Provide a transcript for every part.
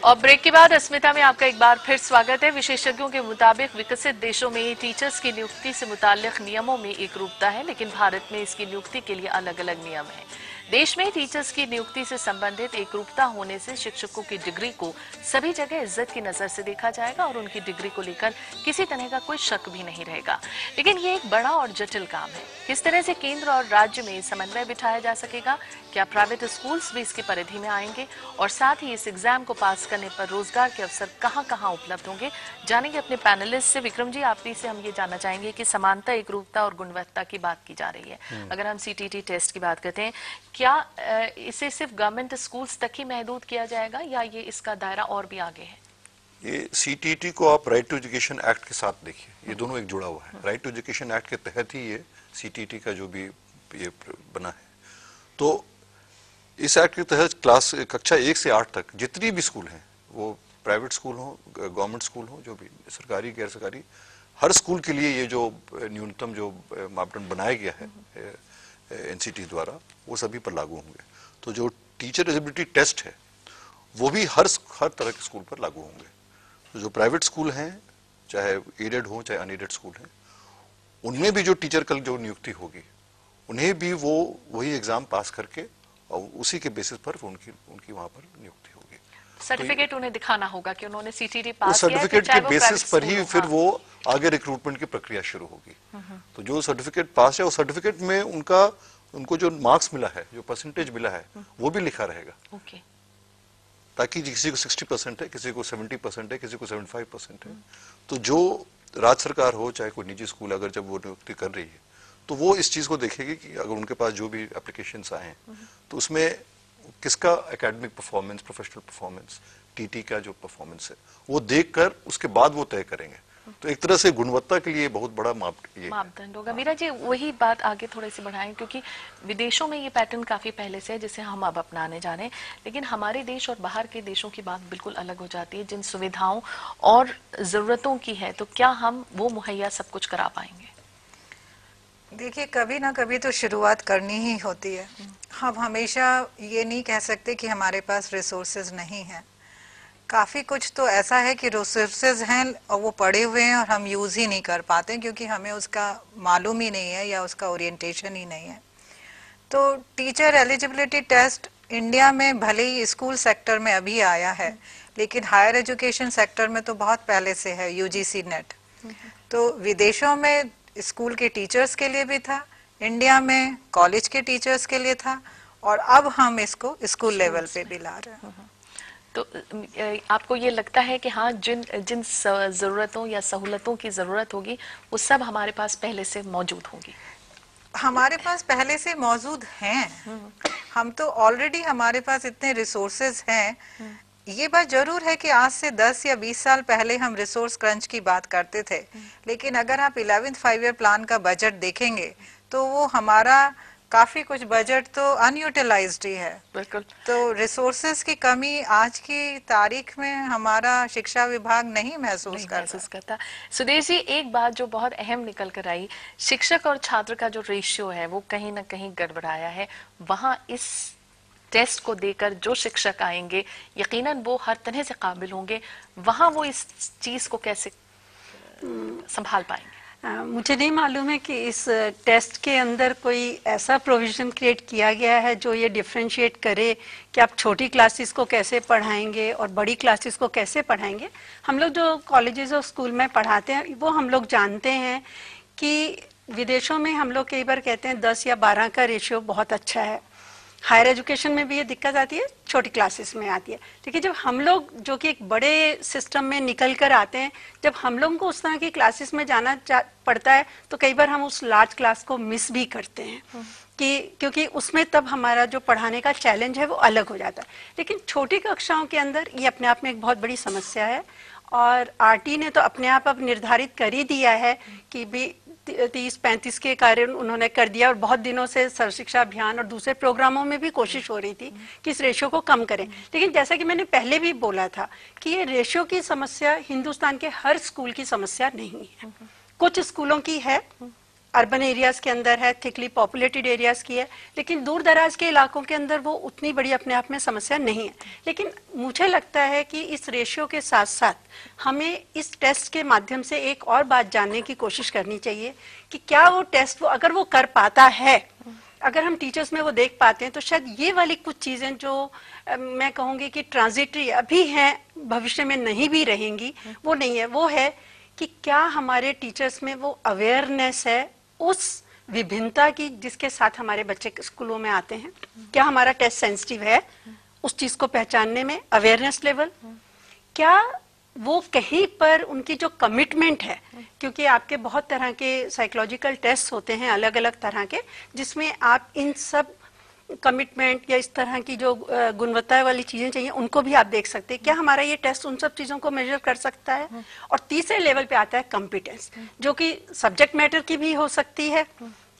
और ब्रेक के बाद अस्मिता में आपका एक बार फिर स्वागत है। विशेषज्ञों के मुताबिक विकसित देशों में टीचर्स की नियुक्ति से मुताल्लिक नियमों में एक रूपता है, लेकिन भारत में इसकी नियुक्ति के लिए अलग अलग नियम हैं। देश में टीचर्स की नियुक्ति से संबंधित एक रूपता होने से शिक्षकों की डिग्री को सभी जगह इज्जत की नजर से देखा जाएगा और उनकी डिग्री को लेकर किसी तरह का कोई शक भी नहीं रहेगा। लेकिन ये एक बड़ा और जटिल काम है। किस तरह से केंद्र और राज्य में समन्वय बिठाया जा सकेगा? क्या प्राइवेट स्कूल्स भी इसकी परिधि में आएंगे? और साथ ही इस एग्जाम को पास करने पर रोजगार के अवसर कहां कहां उपलब्ध होंगे, जानेंगे अपने पैनलिस्ट से। विक्रम जी, आप भी से हम ये जानना चाहेंगे कि समानता, एकरूपता और गुणवत्ता की बात की जा रही है। अगर हम सीटीटी टेस्ट की बात करते हैं, क्या इसे सिर्फ गवर्नमेंट स्कूल्स तक ही महदूद किया जाएगा या ये इसका दायरा और भी आगे है? ये सीटीटी को आप राइट टू एजुकेशन एक्ट के साथ देखिए, ये दोनों एक जुड़ा हुआ है। राइट टू एजुकेशन एक्ट के तहत ही ये सीटीटी का जो भी ये बना है। तो इस एक्ट के तहत कक्षा 1 से 8 तक जितनी भी स्कूल हैं, वो प्राइवेट स्कूल हो, गवर्नमेंट स्कूल हो, जो भी सरकारी गैर सरकारी, हर स्कूल के लिए ये जो न्यूनतम जो मापदंड बनाया गया है एनसीटी द्वारा, वो सभी पर लागू होंगे। तो जो टीचर एलिजिबिलिटी टेस्ट है वो भी हर तरह के स्कूल पर लागू होंगे। तो जो प्राइवेट स्कूल हैं, चाहे एडेड हो चाहे अनएडेड स्कूल हैं, उनमें भी जो टीचर कल जो नियुक्ति होगी, उन्हें भी वो वही एग्जाम पास करके और उसी के बेसिस पर उनकी वहां पर नियुक्ति होगी। सर्टिफिकेट तो उन्हें दिखाना होगा कि उन्होंने सीटीटी पास किया है। सर्टिफिकेट के बेसिस पर ही फिर वो आगे रिक्रूटमेंट की प्रक्रिया शुरू होगी। तो जो सर्टिफिकेट पास है, उस सर्टिफिकेट में उनको जो मार्क्स मिला है, जो परसेंटेज मिला है, वो भी लिखा रहेगा। ताकि किसी को 60% है, किसी को 70% है, किसी को 75% है। तो जो राज्य सरकार हो चाहे कोई निजी स्कूल, अगर जब वो नियुक्ति कर रही है, तो वो इस चीज को देखेगी कि अगर उनके पास जो भी एप्लीकेशंस आए हैं, तो उसमें किसका academic performance, professional performance, TT का जो परफॉर्मेंस है, वो देखकर उसके बाद वो तय करेंगे। तो एक तरह से गुणवत्ता के लिए बहुत बड़ा मापदंड होगा। मीरा जी, वही बात आगे थोड़ी सी बढ़ाएं, क्योंकि विदेशों में ये पैटर्न काफी पहले से है जिसे हम अब अपनाने जा रहे हैं, लेकिन हमारे देश और बाहर के देशों की बात बिल्कुल अलग हो जाती है। जिन सुविधाओं और जरूरतों की है, तो क्या हम वो मुहैया सब कुछ करा पाएंगे? देखिए, कभी ना कभी तो शुरुआत करनी ही होती है। हम हमेशा ये नहीं कह सकते कि हमारे पास रिसोर्सेज नहीं है। काफ़ी कुछ तो ऐसा है कि रिसोर्सेज हैं और वो पड़े हुए हैं और हम यूज़ ही नहीं कर पाते क्योंकि हमें उसका मालूम ही नहीं है या उसका ओरिएंटेशन ही नहीं है। तो टीचर एलिजिबिलिटी टेस्ट इंडिया में भले ही स्कूल सेक्टर में अभी आया है, लेकिन हायर एजुकेशन सेक्टर में तो बहुत पहले से है, यूजीसी नेट। तो विदेशों में स्कूल के टीचर्स के लिए भी था, इंडिया में कॉलेज के टीचर्स के लिए था, और अब हम इसको स्कूल लेवल पे भी ला रहे हैं। तो आपको ये लगता है कि हाँ, जिन जरूरतों या सहूलतों की जरूरत होगी वो सब हमारे पास पहले से मौजूद होगी? हमारे पास पहले से मौजूद हैं। हम तो ऑलरेडी, हमारे पास इतने रिसोर्सेज हैं। ये बात जरूर है कि आज से 10 या 20 साल पहले हम रिसोर्स क्रंच की बात करते थे, लेकिन अगर आप 11th 5-year प्लान का बजट देखेंगे तो वो हमारा काफी कुछ बजट तो अनयूटिलाइज्ड ही है। बिल्कुल। तो रिसोर्सेज की कमी आज की तारीख में हमारा शिक्षा विभाग नहीं महसूस करता। सुदेश जी, एक बात जो बहुत अहम निकल कर आई, शिक्षक और छात्र का जो रेशियो है वो कहीं ना कहीं गड़बड़ाया है। वहां इस टेस्ट को देकर जो शिक्षक आएंगे यकीनन वो हर तरह से काबिल होंगे, वहां वो इस चीज को कैसे संभाल पाएंगे? मुझे नहीं मालूम है कि इस टेस्ट के अंदर कोई ऐसा प्रोविजन क्रिएट किया गया है जो ये डिफरेंशिएट करे कि आप छोटी क्लासेस को कैसे पढ़ाएंगे और बड़ी क्लासेस को कैसे पढ़ाएंगे। हम लोग जो कॉलेजेस और स्कूल में पढ़ाते हैं वो हम लोग जानते हैं कि विदेशों में हम लोग कई बार कहते हैं 10 या 12 का रेशियो बहुत अच्छा है। हायर एजुकेशन में भी ये दिक्कत आती है, छोटी क्लासेस में आती है। लेकिन जब हम लोग जो कि एक बड़े सिस्टम में निकल कर आते हैं, जब हम लोगों को उस तरह की क्लासेस में जाना पड़ता है तो कई बार हम उस लार्ज क्लास को मिस भी करते हैं क्योंकि उसमें तब हमारा जो पढ़ाने का चैलेंज है वो अलग हो जाता है। लेकिन छोटी कक्षाओं के अंदर ये अपने आप में एक बहुत बड़ी समस्या है और आरटी ने तो अपने आप अब निर्धारित कर ही दिया है कि भी 30-35 के कारण उन्होंने कर दिया, और बहुत दिनों से सर्व शिक्षा अभियान और दूसरे प्रोग्रामों में भी कोशिश हो रही थी कि इस रेशियो को कम करें। लेकिन जैसा कि मैंने पहले भी बोला था कि ये रेशियो की समस्या हिंदुस्तान के हर स्कूल की समस्या नहीं है। कुछ स्कूलों की है अर्बन एरियाज के अंदर है, थिकली पॉपुलेटेड एरियाज की है, लेकिन दूर दराज के इलाकों के अंदर वो उतनी बड़ी अपने आप में समस्या नहीं है। लेकिन मुझे लगता है कि इस रेशियो के साथ साथ हमें इस टेस्ट के माध्यम से एक और बात जानने की कोशिश करनी चाहिए कि क्या वो टेस्ट अगर वो कर पाता है, अगर हम टीचर्स में वो देख पाते हैं, तो शायद ये वाली कुछ चीजें जो मैं कहूंगी कि ट्रांजिटरी अभी हैं, भविष्य में नहीं भी रहेंगी, वो नहीं है। वो है कि क्या हमारे टीचर्स में वो अवेयरनेस है उस विभिन्नता की जिसके साथ हमारे बच्चे स्कूलों में आते हैं। क्या हमारा टेस्ट सेंसिटिव है उस चीज को पहचानने में, अवेयरनेस लेवल। क्या वो कहीं पर उनकी जो कमिटमेंट है, क्योंकि आपके बहुत तरह के साइकोलॉजिकल टेस्ट होते हैं अलग अलग तरह के, जिसमें आप इन सब कमिटमेंट या इस तरह की जो गुणवत्ता वाली चीजें चाहिए उनको भी आप देख सकते हैं। क्या हमारा ये टेस्ट उन सब चीजों को मेजर कर सकता है। और तीसरे लेवल पे आता है कॉम्पिटेंस, जो कि सब्जेक्ट मैटर की भी हो सकती है,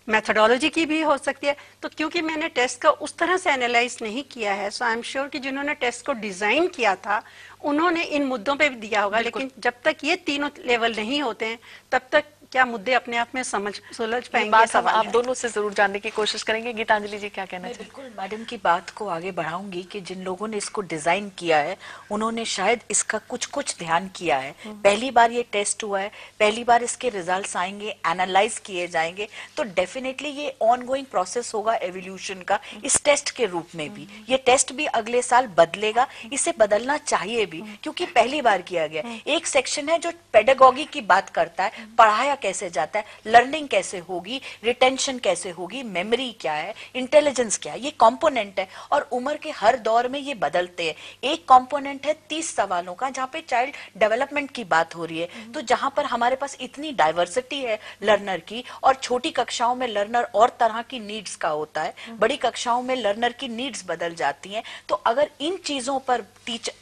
मेथोडोलॉजी की भी हो सकती है। तो क्योंकि मैंने टेस्ट का उस तरह से एनालाइज नहीं किया है, सो आई एम श्योर कि जिन्होंने टेस्ट को डिजाइन किया था उन्होंने इन मुद्दों पे भी दिया होगा। लेकिन जब तक ये तीनों लेवल नहीं होते हैं तब तक क्या मुद्दे अपने आप में सुलझ पाएंगे। बात हम आप दोनों से जरूर जानने की कोशिश करेंगे। गीतांजलि जी क्या कहना चाहिए? बिल्कुल मैडम की बात को आगे बढ़ाऊंगी कि जिन लोगों ने इसको डिजाइन किया है उन्होंने शायद इसका कुछ ध्यान किया है। पहली बार ये टेस्ट हुआ है, पहली बार इसके रिजल्ट्स आएंगे, एनालाइज किए जाएंगे, तो डेफिनेटली ये ऑनगोइंग प्रोसेस होगा एवोल्यूशन का इस टेस्ट के रूप में भी। ये टेस्ट भी अगले साल बदलेगा, इसे बदलना चाहिए भी, क्योंकि पहली बार किया गया। एक सेक्शन है जो पेडागोगी की बात करता है, पढ़ाया कैसे जाता है, लर्निंग कैसे होगी, रिटेंशन कैसे होगी, मेमोरी क्या है, इंटेलिजेंस क्या है, ये कंपोनेंट है और उम्र के हर दौर में ये बदलते हैं। एक कंपोनेंट है 30 सवालों का जहां पे चाइल्ड डेवलपमेंट की बात हो रही है, तो जहां पर हमारे पास इतनी डाइवर्सिटी है लर्नर की, और छोटी कक्षाओं में लर्नर और तरह की नीड्स का होता है, बड़ी कक्षाओं में लर्नर की नीड्स बदल जाती हैं। तो अगर इन चीजों पर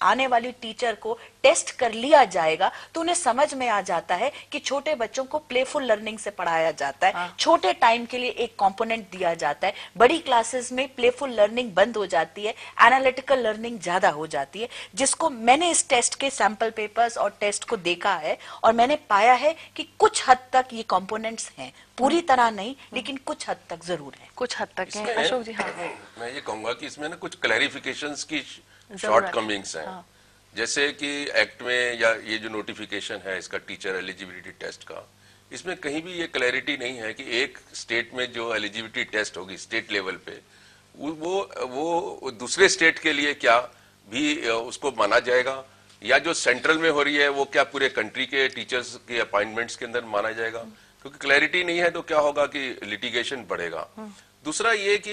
आने वाली टीचर को टेस्ट कर लिया जाएगा तो उन्हें समझ में आ जाता है कि छोटे बच्चों को प्लेफुल लर्निंग से पढ़ाया जाता है। छोटे टाइम के लिए एक कंपोनेंट दिया जाता है, बड़ी क्लासेस में प्लेफुल लर्निंग बंद हो जाती है, एनालिटिकल लर्निंग ज्यादा हो जाती है, जिसको मैंने इस टेस्ट के सैंपल पेपर्स और टेस्ट को देखा है और मैंने पाया है कि कुछ हद तक ये कंपोनेंट्स हैं, पूरी तरह नहीं लेकिन कुछ हद तक जरूर है। कुछ हद तक है। अशोक जी। हाँ, मैं ये कहूंगा कि इसमें ना कुछ क्लैरिफिकेशंस की शॉर्टकमिंग्स हैं। जैसे कि एक्ट में या ये जो नोटिफिकेशन है इसका टीचर एलिजिबिलिटी टेस्ट का, इसमें कहीं भी ये क्लैरिटी नहीं है कि एक स्टेट में जो एलिजिबिलिटी टेस्ट होगी स्टेट लेवल पे वो दूसरे स्टेट के लिए क्या भी उसको माना जाएगा, या जो सेंट्रल में हो रही है वो क्या पूरे कंट्री के टीचर्स के अपॉइंटमेंट्स के अंदर माना जाएगा। क्योंकि क्लैरिटी नहीं है तो क्या होगा कि लिटिगेशन बढ़ेगा। दूसरा ये कि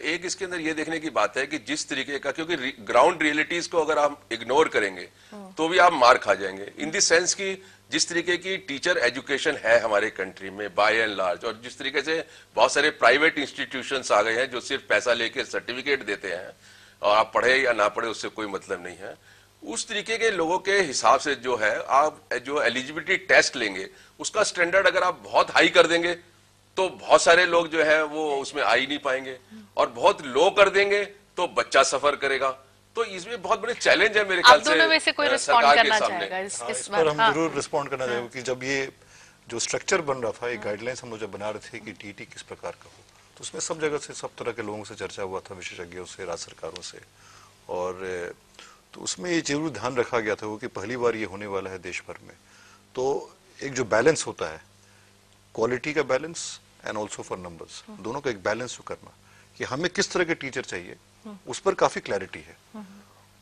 एक इसके अंदर ये देखने की बात है कि जिस तरीके का, क्योंकि ग्राउंड रियलिटीज को अगर आप इग्नोर करेंगे तो भी आप मार खा जाएंगे, इन द सेंस कि जिस तरीके की टीचर एजुकेशन है हमारे कंट्री में बाय एंड लार्ज, और जिस तरीके से बहुत सारे प्राइवेट इंस्टीट्यूशंस आ गए हैं जो सिर्फ पैसा लेके सर्टिफिकेट देते हैं और आप पढ़े या ना पढ़े उससे कोई मतलब नहीं है, उस तरीके के लोगों के हिसाब से जो है आप जो एलिजिबिलिटी टेस्ट लेंगे उसका स्टैंडर्ड अगर आप बहुत हाई कर देंगे तो बहुत सारे लोग जो है वो उसमें आ ही नहीं पाएंगे, और बहुत लो कर देंगे तो बच्चा सफर करेगा। तो इसमें बहुत बड़े चैलेंज है मेरे ख्याल से। दोनों में से कोई रिस्पॉन्ड करना चाहेगा इस पर हम जरूर रिस्पॉन्ड करना चाहेंगे कि जब ये जो स्ट्रक्चर बन रहा था, ये गाइडलाइंस हम लोग जब बना रहे थे कि टीटी किस प्रकार का हो, तो उसमें सब जगह से सब तरह के लोगों से चर्चा हुआ था, विशेषज्ञों से, राज्य सरकारों से, और तो उसमें ये जरूर ध्यान रखा गया था वो कि पहली बार ये होने वाला है देश भर में, तो एक जो बैलेंस होता है, क्वालिटी का balance and also for numbers, दोनों का एक बैलेंस करना कि हमें किस तरह के टीचर चाहिए, उस पर काफी क्लैरिटी है,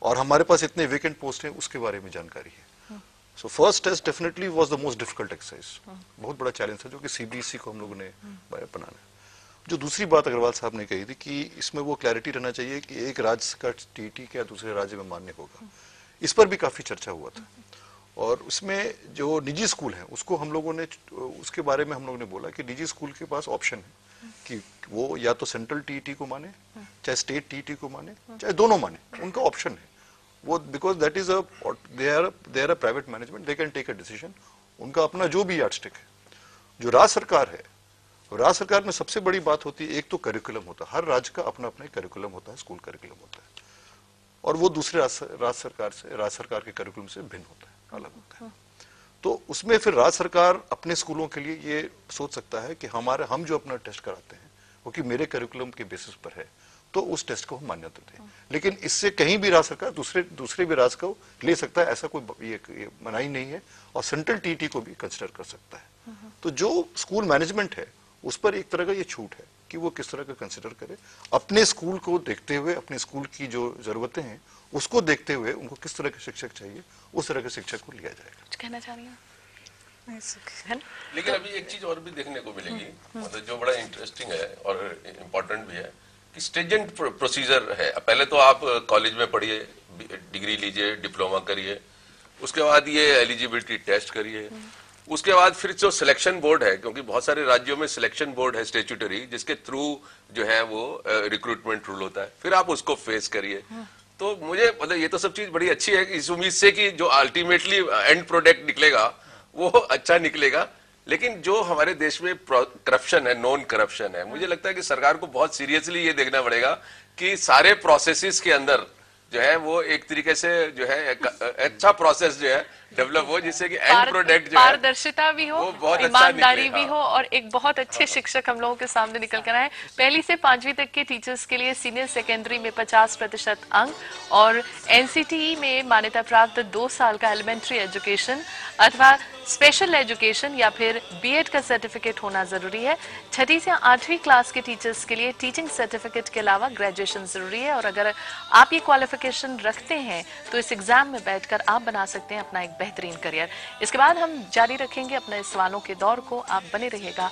और हमारे पास इतने वेकेंट पोस्ट हैं उसके बारे में जानकारी है। So first test definitely was the most difficult exercise, बहुत बड़ा चैलेंज था जो कि सीबीएसई को हम लोगों ने बनाना है। जो दूसरी बात अग्रवाल साहब ने कही थी कि इसमें वो क्लैरिटी रहना चाहिए कि एक राज्य का टीटी क्या दूसरे राज्य में मान्य होगा, इस पर भी काफी चर्चा हुआ था, और उसमें जो निजी स्कूल हैं उसको हम लोगों ने, उसके बारे में हम लोगों ने बोला कि निजी स्कूल के पास ऑप्शन है कि वो या तो सेंट्रल टीटी को माने, चाहे स्टेट टीटी को माने, चाहे दोनों माने, उनका ऑप्शन है वो, because that is they are a private management, they can take a decision, उनका अपना जो भी यार्डस्टिक है। जो राज्य सरकार है, राज्य सरकार में सबसे बड़ी बात होती है, एक तो करिकुलम होता है, हर राज्य का अपना अपना करिकुलम होता है, स्कूल करिकुलम होता है, और वो दूसरे राज्य सरकार के करिकुलम से भिन्न होता है, अलग होता है। तो उसमें फिर राज्य सरकार अपने स्कूलों के लिए ये सोच सकता है कि हम जो अपना टेस्ट कराते हैं वो कि मेरे करिकुलम के बेसिस पर है, तो उस टेस्ट को हम मान्यता दें। लेकिन इससे कहीं भी राज्य सरकार दूसरे भी राज्य को ले सकता है, ऐसा कोई ये मनाही नहीं है, और सेंट्रल टीटी को भी कंसिडर कर सकता है। तो जो स्कूल मैनेजमेंट है उस पर एक तरह का ये छूट है कि वो किस तरह का कंसिडर करे, अपने स्कूल को देखते हुए, अपने स्कूल की जो जरूरतें हैं उसको देखते हुए उनको किस तरह के शिक्षक चाहिए उस तरह के शिक्षक को लिया जाएगा। कुछ कहना चाह रही हैं? लेकिन अभी एक चीज और भी देखने को मिलेगी, मतलब जो बड़ा इंटरेस्टिंग है और इम्पोर्टेंट भी है कि स्टेजेंट प्रोसीजर है। पहले तो आप कॉलेज में पढ़िए, डिग्री लीजिए, डिप्लोमा करिए, उसके बाद ये एलिजिबिलिटी टेस्ट करिए, उसके बाद फिर जो सिलेक्शन बोर्ड है, क्योंकि बहुत सारे राज्यों में सिलेक्शन बोर्ड है स्टेचुटरी, जिसके थ्रू जो है वो रिक्रूटमेंट रूल होता है, फिर आप उसको फेस करिए। तो मुझे मतलब ये तो सब चीज बड़ी अच्छी है इस उम्मीद से कि जो अल्टीमेटली एंड प्रोडक्ट निकलेगा वो अच्छा निकलेगा। लेकिन जो हमारे देश में करप्शन है, नॉन करप्शन है, मुझे लगता है कि सरकार को बहुत सीरियसली ये देखना पड़ेगा कि सारे प्रोसेसेस के अंदर जो है वो एक तरीके से जो है अच्छा प्रोसेस जो है डेवलप हो, जिससे कि एंड प्रोडक्ट जो है पारदर्शिता भी हो, ईमानदारी भी हो, और एक बहुत अच्छे शिक्षक हम लोगों के सामने निकल कर आए। पहली से 5वीं तक के टीचर्स के लिए सीनियर सेकेंडरी में 50% अंक, और एनसीटीई में मान्यता प्राप्त 2 साल का एलिमेंट्री एजुकेशन अथवा स्पेशल एजुकेशन या फिर बीएड का सर्टिफिकेट होना जरूरी है। 6ठी से 8वीं क्लास के टीचर्स के लिए टीचिंग सर्टिफिकेट के अलावा ग्रेजुएशन जरूरी है, और अगर आप ये क्वालिफिकेशन रखते हैं तो इस एग्जाम में बैठकर आप बना सकते हैं अपना एक बेहतरीन करियर। इसके बाद हम जारी रखेंगे अपने सवालों के दौर को, आप बने रहिएगा।